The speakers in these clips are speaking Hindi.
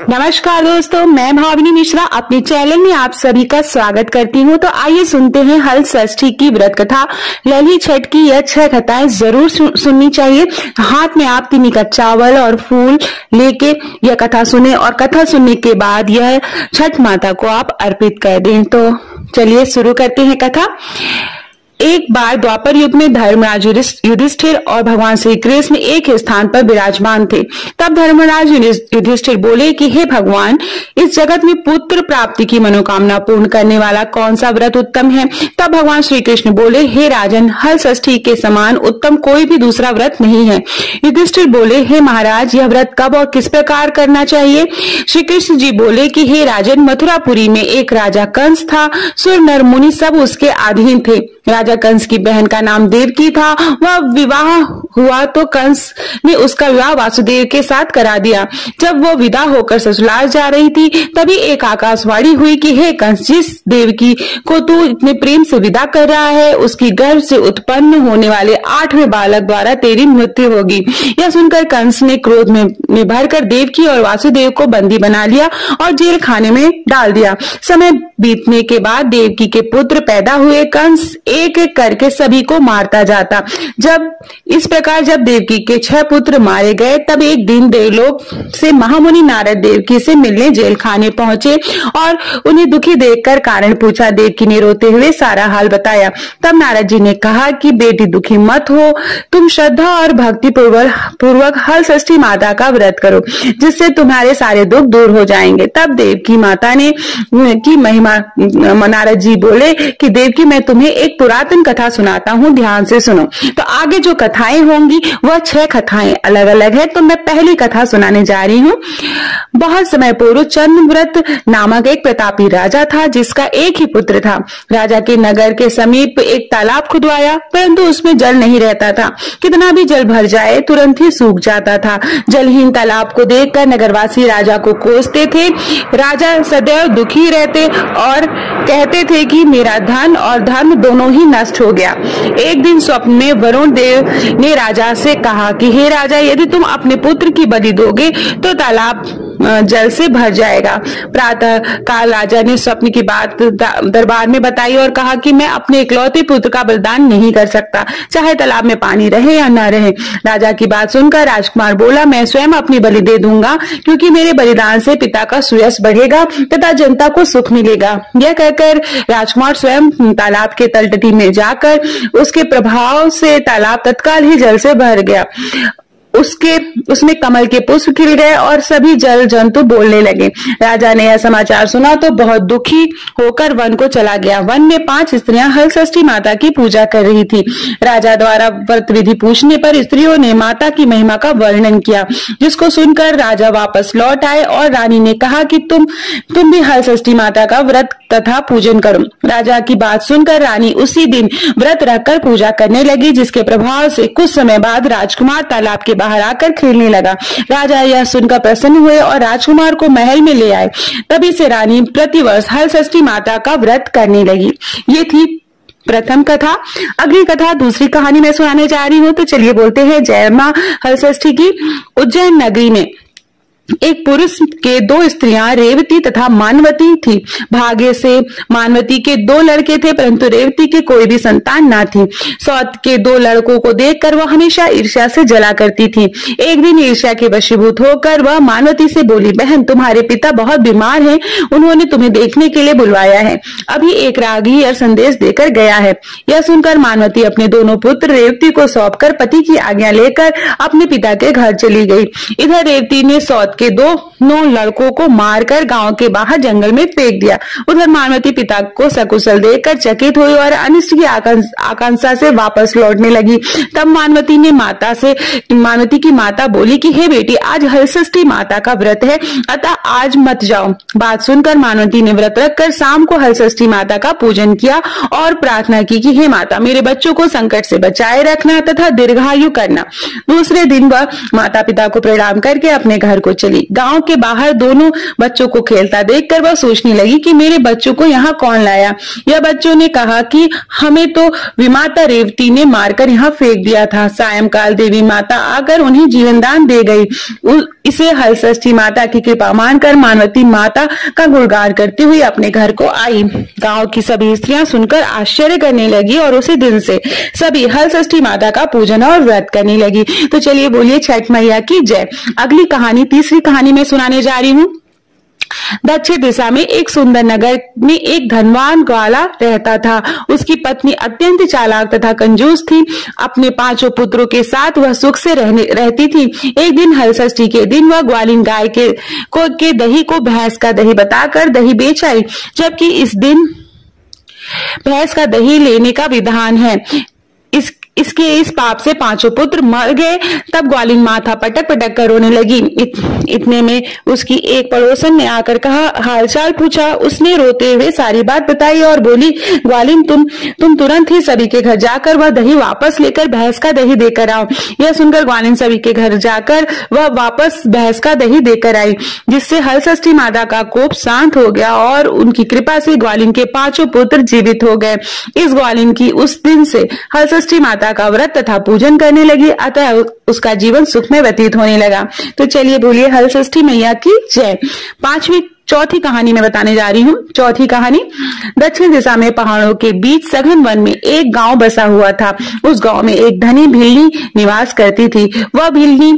नमस्कार दोस्तों, मैं भाविनी मिश्रा अपने चैनल में आप सभी का स्वागत करती हूँ। तो आइए सुनते हैं हल षष्ठी की व्रत कथा। लली छठ की यह 6 कथाएं जरूर सुननी चाहिए। हाथ में आप 3 कप चावल और फूल लेके यह कथा सुने और कथा सुनने के बाद यह छठ माता को आप अर्पित कर दें। तो चलिए शुरू करते हैं कथा। एक बार द्वापर युग में धर्मराज युधिष्ठिर और भगवान श्री कृष्ण एक स्थान पर विराजमान थे। तब धर्मराज युधिष्ठिर बोले कि हे भगवान, इस जगत में पुत्र प्राप्ति की मनोकामना पूर्ण करने वाला कौन सा व्रत उत्तम है? तब भगवान श्री कृष्ण बोले, हे राजन, हल षष्ठी के समान उत्तम कोई भी दूसरा व्रत नहीं है। युधिष्ठिर बोले, हे महाराज, यह व्रत कब और किस प्रकार करना चाहिए? श्री कृष्ण जी बोले कि हे राजन, मथुरापुरी में एक राजा कंस था। सुर नर मुनि सब उसके अधीन थे। राजा कंस की बहन का नाम देवकी था। वह विवाह हुआ तो कंस ने उसका विवाह वासुदेव के साथ करा दिया। जब वो विदा होकर ससुराल जा रही थी, तभी एक आकाशवाणी हुई कि हे कंस, जिस देवकी को तू इतने प्रेम से विदा कर रहा है, उसकी गर्भ से उत्पन्न होने वाले 8वें बालक द्वारा तेरी मृत्यु होगी। यह सुनकर कंस ने क्रोध में भरकर देवकी और वासुदेव को बंदी बना लिया और जेल खाने में डाल दिया। समय बीतने के बाद देवकी के पुत्र पैदा हुए। कंस एक एक करके सभी को मारता जाता। जब देवकी के 6 पुत्र मारे गए, तब एक दिन देवलोक से महामुनि नारद देवकी से मिलने जेल खाने पहुंचे और उन्हें दुखी देखकर कारण पूछा। देवकी ने रोते हुए सारा हाल बताया। तब नारद जी ने कहा कि बेटी दुखी मत हो, तुम श्रद्धा और भक्ति पूर्वक हल षष्ठी माता का व्रत करो, जिससे तुम्हारे सारे दुख दूर हो जाएंगे। तब देवकी माता ने की महिमा नारद जी बोले कि देवकी, मैं तुम्हें एक पुरातन कथा सुनाता हूँ, ध्यान से सुनो। तो आगे जो कथाएं होंगी वह 6 कथाएं अलग अलग है। तो मैं पहली कथा सुनाने जा रही हूँ। बहुत समय पूर्व चंद्रव्रत नामक एक प्रतापी राजा था, जिसका एक ही पुत्र था। राजा के नगर के समीप एक तालाब खुदवाया, परंतु उसमें जल नहीं रहता था। कितना भी जल भर जाए तुरंत ही सूख जाता था। जलहीन तालाब को देखकर नगरवासी राजा को कोसते थे। राजा सदैव दुखी रहते और कहते थे कि मेरा धन और धर्म दोनों ही नष्ट हो गया। एक दिन स्वप्न में वरुण देव ने राजा से कहा कि हे राजा, यदि तुम अपने पुत्र की बलि दोगे तो तालाब जल से भर जाएगा। प्रातः काल राजा ने स्वप्न की बात दरबार में बताई और कहा कि मैं अपने इकलौते पुत्र का बलिदान नहीं कर सकता, चाहे तालाब में पानी रहे या न रहे। राजा की बात सुनकर राजकुमार बोला, मैं स्वयं अपनी बलि दे दूंगा, क्योंकि मेरे बलिदान से पिता का सुयश बढ़ेगा तथा जनता को सुख मिलेगा। यह कहकर राजकुमार स्वयं तालाब के तलतटी में जाकर उसके प्रभाव से तालाब तत्काल ही जल से भर गया। उसमें कमल के पुष्प खिल गए और सभी जल जंतु बोलने लगे। राजा ने यह समाचार सुना तो बहुत दुखी होकर वन को चला गया। वन में 5 स्त्रियां हल षष्ठी माता की पूजा कर रही थी। राजा द्वारा व्रत विधि पूछने पर स्त्रियों ने माता की महिमा का वर्णन किया, जिसको सुनकर राजा वापस लौट आए और रानी ने कहा कि तुम भी हल षष्ठी माता का व्रत तथा पूजन करो। राजा की बात सुनकर रानी उसी दिन व्रत रखकर पूजा करने लगी, जिसके प्रभाव से कुछ समय बाद राजकुमार तालाब के बाहर आकर खेलने लगा। राजा यह सुनकर प्रसन्न हुए और राजकुमार को महल में ले आए। तभी से रानी प्रतिवर्ष हल षष्ठी माता का व्रत करने लगी। ये थी प्रथम कथा। अगली कथा, दूसरी कहानी मैं सुनाने जा रही हूँ। तो चलिए बोलते हैं जय मां हल षष्ठी की। उज्जैन नगरी में एक पुरुष के 2 स्त्रियां रेवती तथा मानवती थी। भाग्य से मानवती के 2 लड़के थे, परंतु रेवती के कोई भी संतान ना थी। सौत के 2 लड़कों को देखकर वह हमेशा ईर्ष्या से जला करती थी। एक दिन ईर्ष्या के वशीभूत होकर वह मानवती से बोली, बहन, तुम्हारे पिता बहुत बीमार हैं, उन्होंने तुम्हें देखने के लिए बुलवाया है। अभी एक राहगीर संदेश देकर गया है। यह सुनकर मानवती अपने दोनों पुत्र रेवती को सौंपकर पति की आज्ञा लेकर अपने पिता के घर चली गई। इधर रेवती ने सौत के 2 लड़कों को मारकर गांव के बाहर जंगल में फेंक दिया। उधर मानवती पिता को सकुशल देखकर चकित हुई और अनिष्ट की आकांक्षा से वापस लौटने लगी। तब मानवती की माता बोली कि हे बेटी, आज हल षष्ठी माता का व्रत है, अतः आज मत जाओ। बात सुनकर मानवती ने व्रत रखकर शाम को हल षष्ठी माता का पूजन किया और प्रार्थना की कि हे माता, मेरे बच्चों को संकट से बचाए रखना तथा दीर्घायु करना। दूसरे दिन वह माता पिता को प्रणाम करके अपने घर को चली। गांव के बाहर दोनों बच्चों को खेलता देखकर वह सोचने लगी कि मेरे बच्चों को यहाँ कौन लाया। यह बच्चों ने कहा कि हमें तो विमाता रेवती ने मारकर यहाँ फेंक दिया था। सायंकाल देवी माता आकर उन्हें जीवन दान दे गई। इसे हलषष्ठी माता की कृपा मानकर मानवती माता का गुणगान करती हुई अपने घर को आई। गांव की सभी स्त्रियां सुनकर आश्चर्य करने लगी और उसी दिन से सभी हलषष्ठी माता का पूजन और व्रत करने लगी। तो चलिए बोलिए छठ मैया की जय। अगली कहानी, तीसरी कहानी मैं सुनाने जा रही हूँ। दक्षिण दिशा में एक सुंदर नगर में एक धनवान ग्वाला रहता था। उसकी पत्नी अत्यंत चालाक तथा कंजूस थी। अपने 5 पुत्रों के साथ वह सुख से रहती थी। एक दिन हलषष्ठी के दिन वह ग्वालिन गाय के दही को भैंस का दही बताकर दही बेच आई, जबकि इस दिन भैंस का दही लेने का विधान है। इसके इस पाप से 5 पुत्र मर गए। तब ग्वालिन माथा पटक पटक कर रोने लगी। इतने में उसकी एक पड़ोसन ने आकर कहा, हालचाल पूछा। उसने रोते हुए सारी बात बताई और बोली, ग्वालिन तुम तुरंत ही सभी के घर जाकर वह दही वापस लेकर भैंस का दही देकर आओ। यह सुनकर ग्वालिन सभी के घर जाकर वह वापस भैंस का दही देकर आई, जिससे हलषष्ठी माता का कोप शांत हो गया और उनकी कृपा से ग्वालिन के 5 पुत्र जीवित हो गए। इस ग्वालिन की उस दिन से हलषष्ठी माता का व्रत तथा पूजन करने लगी, अतः उसका जीवन सुख में व्यतीत होने लगा। तो चलिए बोलिए हलषष्ठी मैया की जय। चौथी कहानी में बताने जा रही हूँ। चौथी कहानी, दक्षिण दिशा में पहाड़ों के बीच सघन वन में एक गांव बसा हुआ था। उस गांव में एक धनी भिल्ली निवास करती थी। वह भिल्ली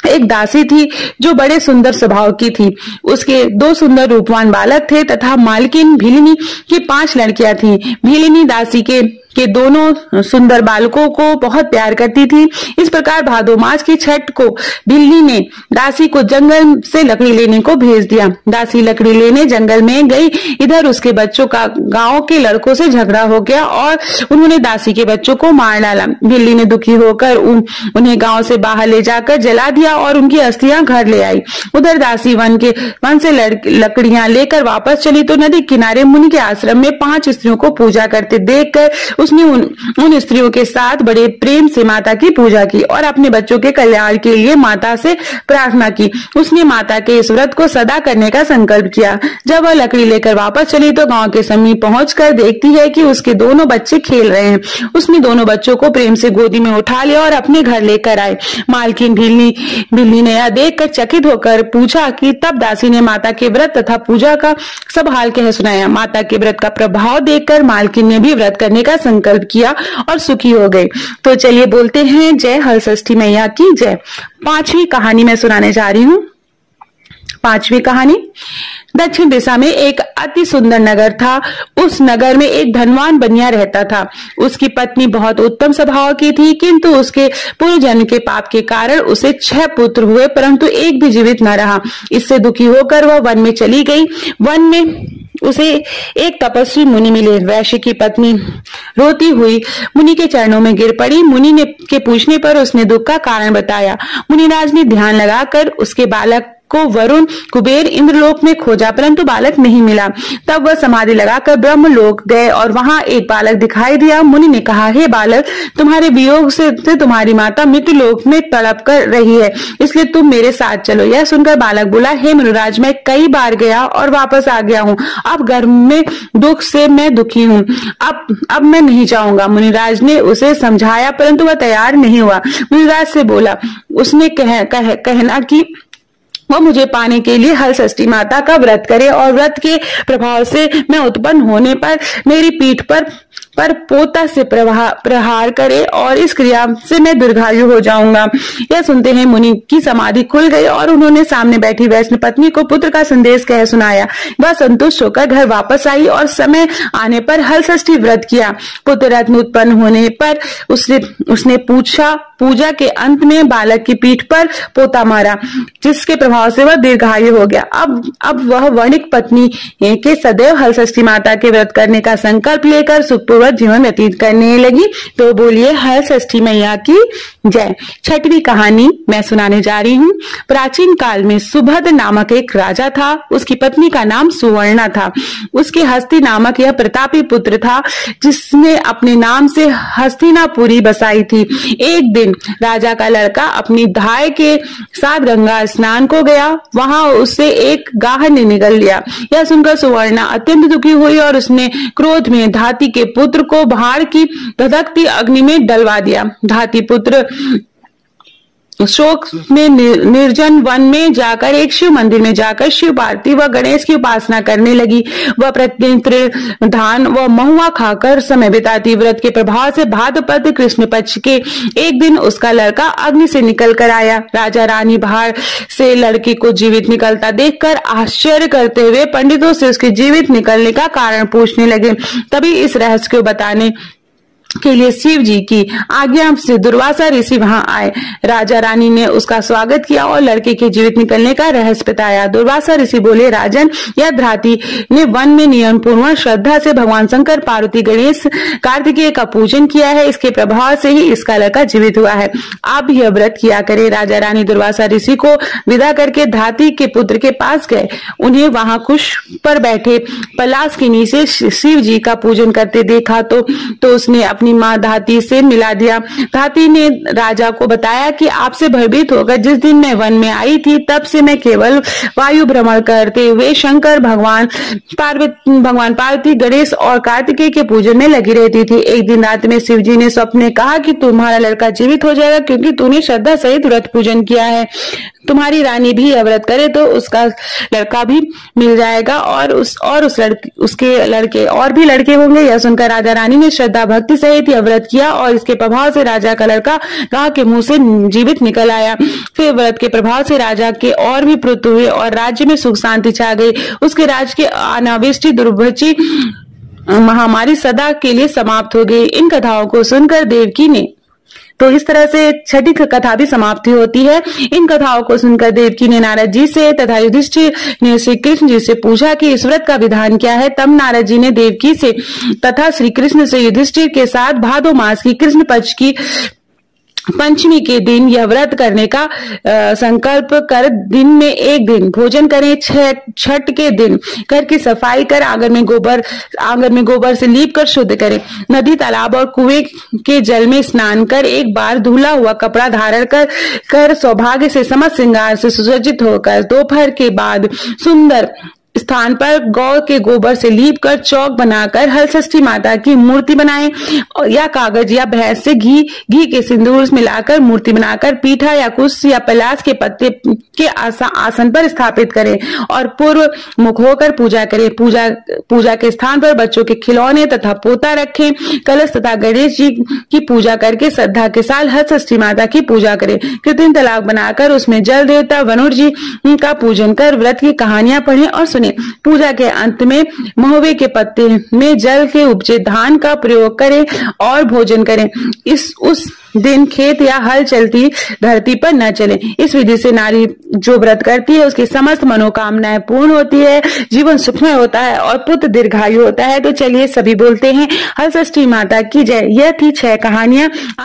एक दासी थी जो बड़े सुंदर स्वभाव की थी। उसके 2 सुंदर रूपवान बालक थे तथा मालकिन भिलिनी की 5 लड़कियां थीं। भिलिनी दासी के दोनों सुंदर बालकों को बहुत प्यार करती थी। इस प्रकार भादो मास की छठ को भिल्ली ने दासी को जंगल से लकड़ी लेने को भेज दिया। दासी लकड़ी लेने जंगल में गई। इधर उसके बच्चों का गांव के लड़कों से झगड़ा हो गया और उन्होंने दासी के बच्चों को मार डाला। भिल्ली ने दुखी होकर उन्हें गांव से बाहर ले जाकर जला दिया और उनकी अस्थियां घर ले आई। उधर दासी वन से लकड़ियां लेकर वापस चली तो नदी किनारे मुनि के आश्रम में 5 स्त्रियों को पूजा करते देखकर उसने उन स्त्रियों के साथ बड़े प्रेम से माता की पूजा की और अपने बच्चों के कल्याण के लिए माता से प्रार्थना की। उसने माता के इस व्रत को सदा करने का संकल्प किया। जब वह लकड़ी लेकर वापस चली तो गांव के समीप पहुंचकर देखती है कि उसके दोनों बच्चे खेल रहे हैं। उसने दोनों बच्चों को प्रेम से गोदी में उठा लिया और अपने घर लेकर आए। मालकिन भिल्ली ने यह देखकर चकित होकर पूछा कि तब दासी ने माता के व्रत तथा पूजा का सब हाल कह सुनाया। माता के व्रत का प्रभाव देखकर मालकिन ने भी व्रत करने का संकल्प किया और सुखी हो गए। तो चलिए बोलते हैं जय हलषष्ठी मैया की जय। 5वीं कहानी मैं सुनाने जा रही हूँ। 5वीं कहानी, दक्षिण दिशा में एक अति सुंदर नगर था। उस नगर में एक धनवान बनिया रहता था। उसकी पत्नी बहुत उत्तम स्वभाव की थी, किंतु उसके पूर्व जन्म के पाप के कारण उसे 6 पुत्र हुए, परंतु एक भी जीवित न रहा। इससे दुखी होकर वह वन में चली गई। वन में उसे एक तपस्वी मुनि मिले। वैश्य की पत्नी रोती हुई मुनि के चरणों में गिर पड़ी। मुनि ने के पूछने पर उसने दुख का कारण बताया। मुनिराज ने ध्यान लगाकर उसके बालक को वरुण, कुबेर, इंद्रलोक में खोजा, परंतु बालक नहीं मिला। तब वह समाधि लगाकर ब्रह्मलोक गए और वहां एक बालक दिखाई दिया। मुनि ने कहा, हे बालक, तुम्हारे वियोग से तुम्हारी माता मृत्युलोक में तड़प कर रही है, इसलिए तुम मेरे साथ चलो। यह सुनकर बालक बोला, हे मुनिराज, मैं कई बार गया और वापस आ गया हूँ। अब गर्भ में दुख से मैं दुखी हूँ। अब मैं नहीं जाऊंगा। मुनिराज ने उसे समझाया, परंतु वह तैयार नहीं हुआ। मुनिराज से बोला, उसने कहना कि वो मुझे पाने के लिए हलषष्ठी माता का व्रत करे और व्रत के प्रभाव से मैं उत्पन्न होने पर मेरी पीठ पर पोता से प्रहार करे और इस क्रिया से मैं दीर्घायु हो जाऊंगा। यह सुनते हैं मुनि की समाधि खुल गई और उन्होंने सामने बैठी वैष्णव पत्नी को पुत्र का संदेश कह सुनाया। वह संतुष्ट होकर घर वापस आई और समय आने पर हलषष्ठी व्रत किया। पुत्र रत्न उत्पन्न होने पर उसने पूजा के अंत में बालक की पीठ पर पोता मारा, जिसके प्रभाव से वह दीर्घायु हो गया। अब वह वणिक पत्नी के सदैव हलषष्ठी माता के व्रत करने का संकल्प लेकर सुखपूर्वक पूर्वक जीवन व्यतीत करने लगी। तो बोलिए हल षष्ठी मैया की जय। छठवीं कहानी मैं सुनाने जा रही हूँ। प्राचीन काल में सुभद्र नामक एक राजा था। उसकी पत्नी का नाम सुवर्णा था। उसके हस्ती नामक यह प्रतापी पुत्र था, जिसने अपने नाम से हस्तिनापुरी बसाई थी। एक दिन राजा का लड़का अपनी धाय के साथ गंगा स्नान को गया। वहां उससे एक गाहर ने निगल लिया। यह सुनकर सुवर्णा अत्यंत दुखी हुई और उसने क्रोध में धाती के पुत्र को भाड़ की धधकती अग्नि में डलवा दिया। धाती पुत्र शोक में निर्जन वन में जाकर एक शिव मंदिर में जाकर शिव पार्वती व गणेश की उपासना करने लगी। वह प्रतिदिन धान व महुआ खाकर समय बिताती। व्रत के प्रभाव से भाद्रपद कृष्ण पक्ष के एक दिन उसका लड़का अग्नि से निकल कर आया। राजा रानी भाड़ से लड़के को जीवित निकलता देखकर आश्चर्य करते हुए पंडितों से उसके जीवित निकलने का कारण पूछने लगे। तभी इस रहस्य को बताने के लिए शिव जी की आज्ञा से दुर्वासा ऋषि वहां आए। राजा रानी ने उसका स्वागत किया और लड़के के जीवित निकलने का रहस्य बताया। दुर्वासा ऋषि बोले, राजन, यह धाती ने वन में नियम पूर्वक श्रद्धा से भगवान शंकर, पार्वती, गणेश, कार्तिकेय का पूजन किया है। इसके प्रभाव से ही इसका लड़का जीवित हुआ है। आप यह व्रत किया करें। राजा रानी दुर्वासा ऋषि को विदा करके धाती के पुत्र के पास गए। उन्हें वहां कुश पर बैठे पलाश के नीचे शिव जी का पूजन करते देखा तो उसने अपनी मां धाती से मिला दिया। धाती ने राजा को बताया कि आपसे भयभीत होकर जिस दिन मैं वन में आई थी, तब से मैं केवल वायु भ्रमण करते हुए शंकर, भगवान पार्वती, गणेश और कार्तिकेय के पूजन में लगी रहती थी। एक दिन रात में शिव जी ने स्वप्न में कहा कि तुम्हारा लड़का जीवित हो जाएगा, क्योंकि तूने श्रद्धा सहित व्रत पूजन किया है। तुम्हारी रानी भी यह व्रत करे तो उसका लड़का भी मिल जाएगा और उसके लड़के और भी लड़के होंगे। यह सुनकर राजा रानी ने श्रद्धा भक्ति सहित यह व्रत किया और इसके प्रभाव से राजा का लड़का गाय के मुंह से जीवित निकल आया। फिर व्रत के प्रभाव से राजा के और भी पुत्र हुए और राज्य में सुख शांति छा गई। उसके राज्य के अनावृष्टि, दुर्भिक्ष, महामारी सदा के लिए समाप्त हो गई। इन कथाओं को सुनकर देवकी ने तो इस तरह से छठी कथा भी समाप्ति होती है। इन कथाओं को सुनकर देवकी ने नारद जी से तथा युधिष्ठिर ने श्री कृष्ण जी से पूछा कि इस व्रत का विधान क्या है। तब नारद जी ने देवकी से तथा श्री कृष्ण से युधिष्ठिर के साथ भादो मास की कृष्ण पक्ष की पंचमी के दिन यह व्रत करने का संकल्प कर दिन में एक दिन भोजन करें। छठ के दिन घर की सफाई कर आंगन में गोबर से लीप कर शुद्ध करें। नदी, तालाब और कुएं के जल में स्नान कर एक बार धुला हुआ कपड़ा धारण कर सौभाग्य से समस्त श्रृंगार से सुसज्जित होकर दोपहर के बाद सुंदर स्थान पर गौ के गोबर से लीप कर चौक बनाकर हल षष्ठी माता की मूर्ति बनाएं या कागज या भैंस से घी के सिंदूर मिलाकर मूर्ति बनाकर पीठा या कुश या पलाश के पत्ते के आसन पर स्थापित करें और पूर्व मुख होकर पूजा करें। पूजा के स्थान पर बच्चों के खिलौने तथा पोता रखें। कलश तथा गणेश जी की पूजा करके श्रद्धा के साथ हल षष्ठी माता की पूजा करें। कृत्रिम तालाब बनाकर उसमें जल देवता वरुण जी का पूजन कर व्रत की कहानियां पढ़ें और सुने। पूजा के अंत में महुए के पत्ते में जल के उपजे धान का प्रयोग करें और भोजन करें। उस दिन खेत या हल चलती धरती पर न चले। इस विधि से नारी जो व्रत करती है उसकी समस्त मनोकामनाएं पूर्ण होती है, जीवन सुखमय होता है और पुत्र दीर्घायु होता है। तो चलिए सभी बोलते हैं हल षष्ठी माता की जय। यह थी 6 कहानियां।